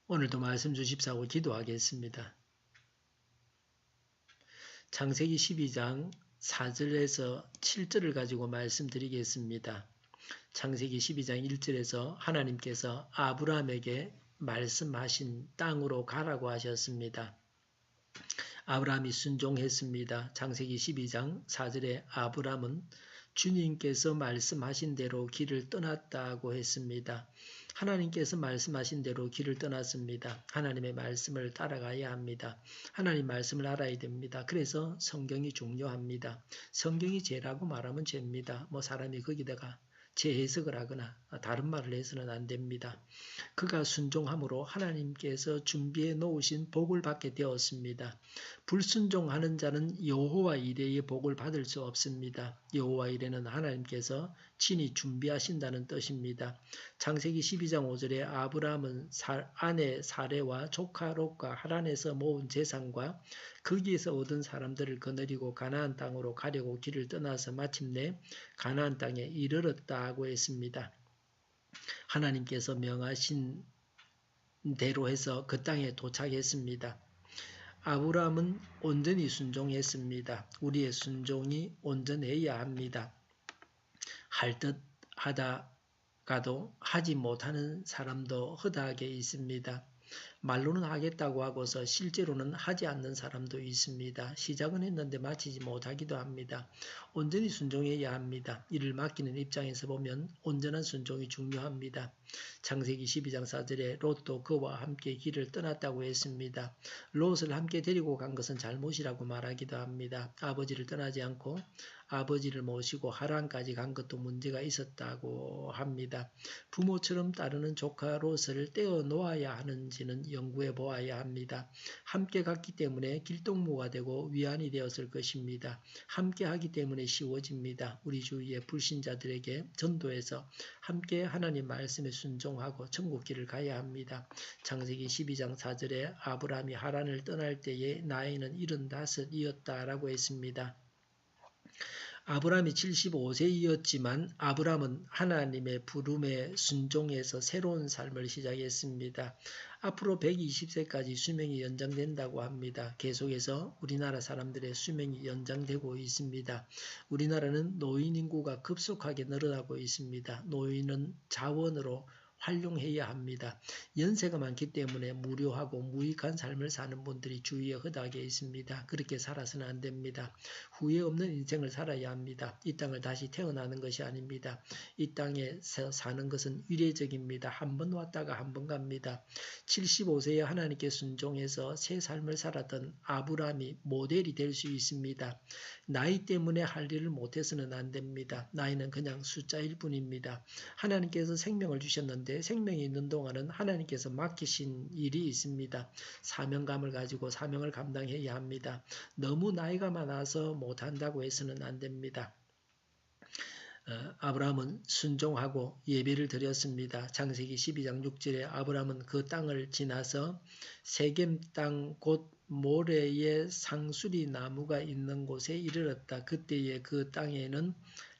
오늘도 말씀 주십사고 기도하겠습니다. 창세기 12장 4절에서 7절을 가지고 말씀드리겠습니다. 창세기 12장 1절에서 하나님께서 아브라함에게 말씀하신 땅으로 가라고 하셨습니다. 아브라함이 순종했습니다. 창세기 12장 4절에 아브라함은 주님께서 말씀하신 대로 길을 떠났다고 했습니다. 하나님께서 말씀하신 대로 길을 떠났습니다. 하나님의 말씀을 따라가야 합니다. 하나님 말씀을 알아야 됩니다. 그래서 성경이 중요합니다. 성경이 죄라고 말하면 죄입니다. 사람이 거기다가 재해석을 하거나 다른 말을 해서는 안 됩니다. 그가 순종함으로 하나님께서 준비해 놓으신 복을 받게 되었습니다. 불순종하는 자는 여호와 이레의 복을 받을 수 없습니다. 여호와 이레는 하나님께서 친히 준비하신다는 뜻입니다. 창세기 12장 5절에 아브라함은 아내 사레와 조카 롯과 하란에서 모은 재산과 거기에서 얻은 사람들을 거느리고 가나안 땅으로 가려고 길을 떠나서 마침내 가나안 땅에 이르렀다고 했습니다. 하나님께서 명하신 대로 해서 그 땅에 도착했습니다. 아브라함은 온전히 순종했습니다. 우리의 순종이 온전해야 합니다. 할 듯 하다가도 하지 못하는 사람도 허다하게 있습니다. 말로는 하겠다고 하고서 실제로는 하지 않는 사람도 있습니다. 시작은 했는데 마치지 못하기도 합니다. 온전히 순종해야 합니다. 이를 맡기는 입장에서 보면 온전한 순종이 중요합니다. 창세기 12장 4절에 롯도 그와 함께 길을 떠났다고 했습니다. 롯을 함께 데리고 간 것은 잘못이라고 말하기도 합니다. 아버지를 떠나지 않고 아버지를 모시고 하란까지 간 것도 문제가 있었다고 합니다. 부모처럼 따르는 조카 롯을 떼어 놓아야 하는지는 연구해 보아야 합니다. 함께 갔기 때문에 길동무가 되고 위안이 되었을 것입니다. 함께 하기 때문에 쉬워집니다. 우리 주위의 불신자들에게 전도해서 함께 하나님 말씀에 순종하고 천국길을 가야 합니다. 창세기 12장 4절에 아브라함이 하란을 떠날 때에 나이는 75이었다라고 했습니다. 아브라함이 75세이었지만 아브라함은 하나님의 부름에 순종해서 새로운 삶을 시작했습니다. 앞으로 120세까지 수명이 연장된다고 합니다. 계속해서 우리나라 사람들의 수명이 연장되고 있습니다. 우리나라는 노인 인구가 급속하게 늘어나고 있습니다. 노인은 자원으로 활용해야 합니다. 연세가 많기 때문에 무료하고 무익한 삶을 사는 분들이 주위에 허다하게 있습니다. 그렇게 살아서는 안 됩니다. 후회 없는 인생을 살아야 합니다. 이 땅을 다시 태어나는 것이 아닙니다. 이 땅에서 사는 것은 위례적입니다. 한 번 왔다가 한 번 갑니다. 75세에 하나님께 순종해서 새 삶을 살았던 아브라함이 모델이 될 수 있습니다. 나이 때문에 할 일을 못해서는 안 됩니다. 나이는 그냥 숫자일 뿐입니다. 하나님께서 생명을 주셨는데 생명이 있는 동안은 하나님께서 맡기신 일이 있습니다. 사명감을 가지고 사명을 감당해야 합니다. 너무 나이가 많아서 못한다고 해서는 안 됩니다. 아브라함은 순종하고 예배를 드렸습니다. 창세기 12장 6절에 아브라함은 그 땅을 지나서 세겜 땅 곧 모레의 상수리 나무가 있는 곳에 이르렀다. 그때에 그 땅에는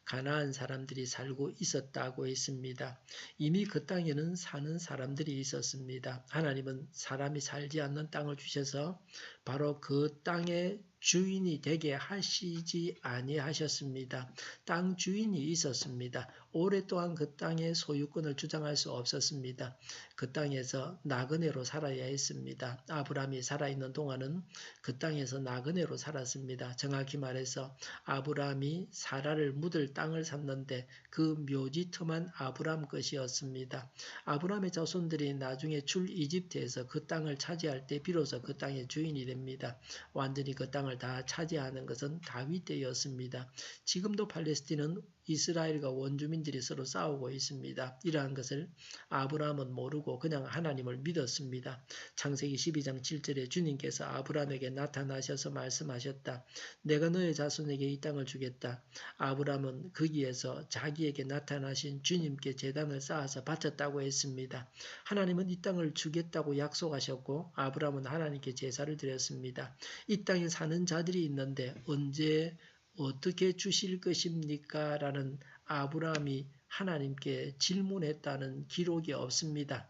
가나안 사람들이 살고 있었다고 했습니다. 이미 그 땅에는 사는 사람들이 있었습니다. 하나님은 사람이 살지 않는 땅을 주셔서 바로 그 땅의 주인이 되게 하시지 아니하셨습니다. 땅 주인이 있었습니다. 오랫동안 그 땅의 소유권을 주장할 수 없었습니다. 그 땅에서 나그네로 살아야 했습니다. 아브라함이 살아있는 동안은 그 땅에서 나그네로 살았습니다. 정확히 말해서 아브라함이 사라를 묻을 땅을 샀는데 그 묘지터만 아브라함 것이었습니다. 아브라함의 자손들이 나중에 출 이집트에서 그 땅을 차지할 때 비로소 그 땅의 주인이 됩니다. 완전히 그 땅을 다 차지하는 것은 다윗 때였습니다. 지금도 팔레스틴은 이스라엘과 원주민들이 서로 싸우고 있습니다. 이러한 것을 아브라함은 모르고 그냥 하나님을 믿었습니다. 창세기 12장 7절에 주님께서 아브라함에게 나타나셔서 말씀하셨다. 내가 너의 자손에게 이 땅을 주겠다. 아브라함은 거기에서 자기에게 나타나신 주님께 제단을 쌓아서 바쳤다고 했습니다. 하나님은 이 땅을 주겠다고 약속하셨고 아브라함은 하나님께 제사를 드렸습니다. 이 땅에 사는 자들이 있는데 언제 어떻게 주실 것입니까? 라는 아브라함이 하나님께 질문했다는 기록이 없습니다.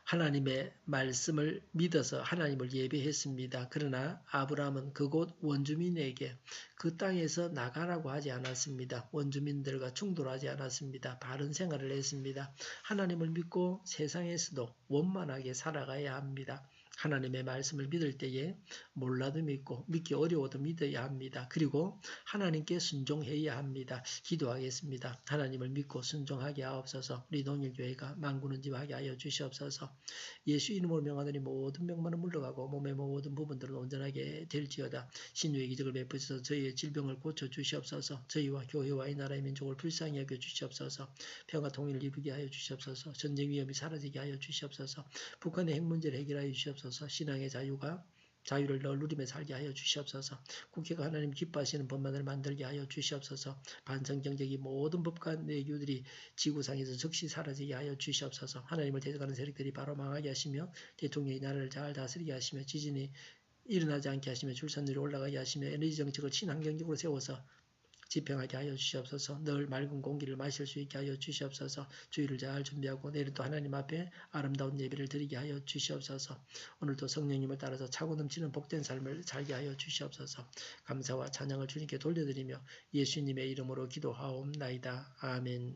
하나님의 말씀을 믿어서 하나님을 예배했습니다. 그러나 아브라함은 그곳 원주민에게 그 땅에서 나가라고 하지 않았습니다. 원주민들과 충돌하지 않았습니다. 바른 생활을 했습니다. 하나님을 믿고 세상에서도 원만하게 살아가야 합니다. 하나님의 말씀을 믿을 때에 몰라도 믿고 믿기 어려워도 믿어야 합니다. 그리고 하나님께 순종해야 합니다. 기도하겠습니다. 하나님을 믿고 순종하게 하옵소서. 우리 동일교회가 만군은집하게 하여 주시옵소서. 예수 이름으로 명하더니 모든 병만은 물러가고 몸의 모든 부분들은 온전하게 될지어다. 신유의 기적을 베푸셔서 저희의 질병을 고쳐 주시옵소서. 저희와 교회와 이 나라의 민족을 불쌍히 여겨 주시옵소서. 평화 통일을 이루게 하여 주시옵소서. 전쟁 위험이 사라지게 하여 주시옵소서. 북한의 핵 문제를 해결하여 주시옵소서. 신앙의 자유를 늘 누리며 살게 하여 주시옵소서. 국회가 하나님 기뻐하시는 법만을 만들게 하여 주시옵소서. 반성경적인 모든 법과 내규들이 지구상에서 즉시 사라지게 하여 주시옵소서. 하나님을 대적하는 세력들이 바로 망하게 하시며 대통령이 나라를 잘 다스리게 하시며 지진이 일어나지 않게 하시며 출산율이 올라가게 하시며 에너지 정책을 친환경적으로 세워서 집행하게 하여 주시옵소서. 늘 맑은 공기를 마실 수 있게 하여 주시옵소서. 주일을 잘 준비하고 내일 또 하나님 앞에 아름다운 예배를 드리게 하여 주시옵소서. 오늘도 성령님을 따라서 차고 넘치는 복된 삶을 살게 하여 주시옵소서. 감사와 찬양을 주님께 돌려드리며 예수님의 이름으로 기도하옵나이다. 아멘.